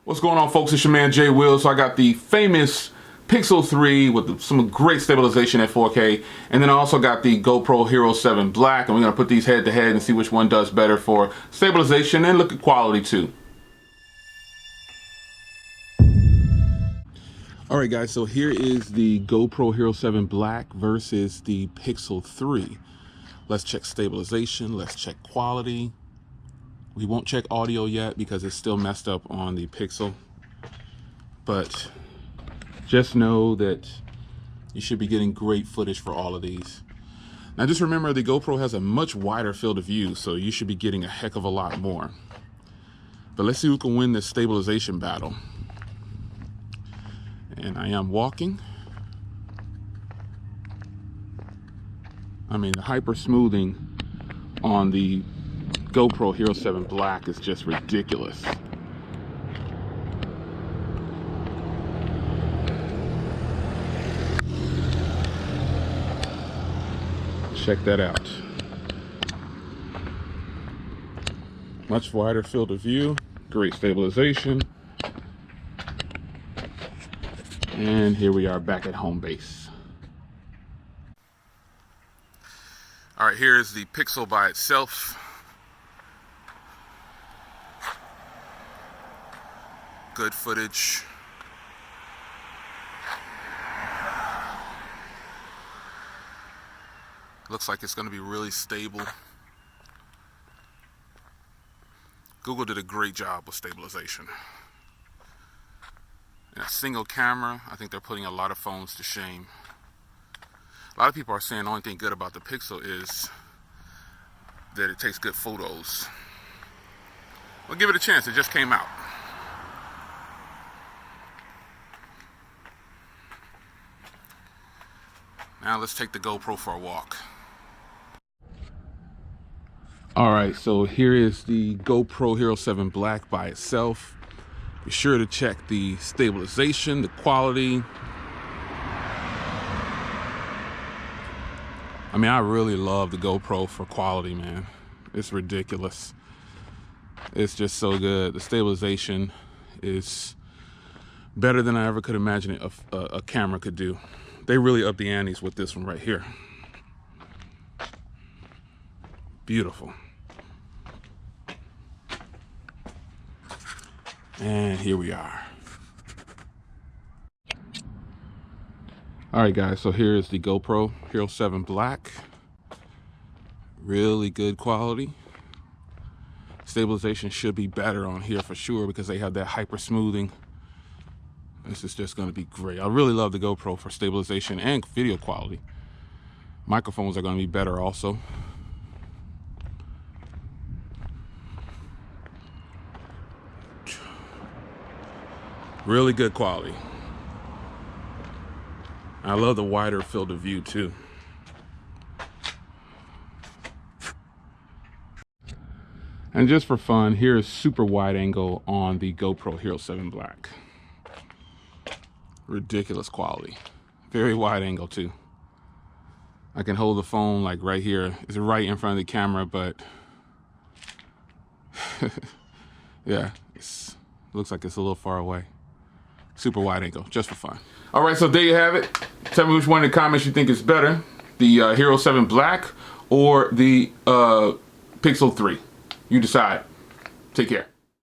What's going on, folks? It's your man Jay Will. So I got the famous Pixel 3 with some great stabilization at 4K, and then I also got the GoPro Hero 7 Black, and we're gonna put these head to head and see which one does better for stabilization and look at quality too. All right, guys. So here is the GoPro Hero 7 Black versus the Pixel 3. Let's check stabilization. Let's check quality. We won't check audio yet because it's still messed up on the Pixel, but just know that you should be getting great footage for all of these. Now just remember, the GoPro has a much wider field of view, so you should be getting a heck of a lot more. But let's see who can win this stabilization battle. And I am walking. I mean, the hyper smoothing on the GoPro Hero 7 Black is just ridiculous. Check that out. Much wider field of view, great stabilization. And here we are back at home base. All right, here is the Pixel by itself. Good footage. Looks like it's going to be really stable. Google did a great job with stabilization. And a single camera, I think they're putting a lot of phones to shame. A lot of people are saying the only thing good about the Pixel is that it takes good photos. Well, give it a chance. It just came out. Now let's take the GoPro for a walk. All right, so here is the GoPro Hero 7 Black by itself. Be sure to check the stabilization, the quality. I mean, I really love the GoPro for quality, man. It's ridiculous. It's just so good. The stabilization is better than I ever could imagine a camera could do. They really upped the antes with this one right here. Beautiful. And here we are. All right, guys, so here is the GoPro Hero 7 Black. Really good quality. Stabilization should be better on here for sure because they have that hyper smoothing. This is just going to be great. I really love the GoPro for stabilization and video quality. Microphones are going to be better also. Really good quality. I love the wider field of view too. And just for fun, here is super wide angle on the GoPro Hero 7 Black. Ridiculous quality. Very wide angle too. I can hold the phone like right here. It's right in front of the camera, but yeah, it looks like it's a little far away. Super wide angle, just for fun. All right, so there you have it. Tell me which one in the comments you think is better, the Hero 7 Black or the Pixel 3. You decide. Take care.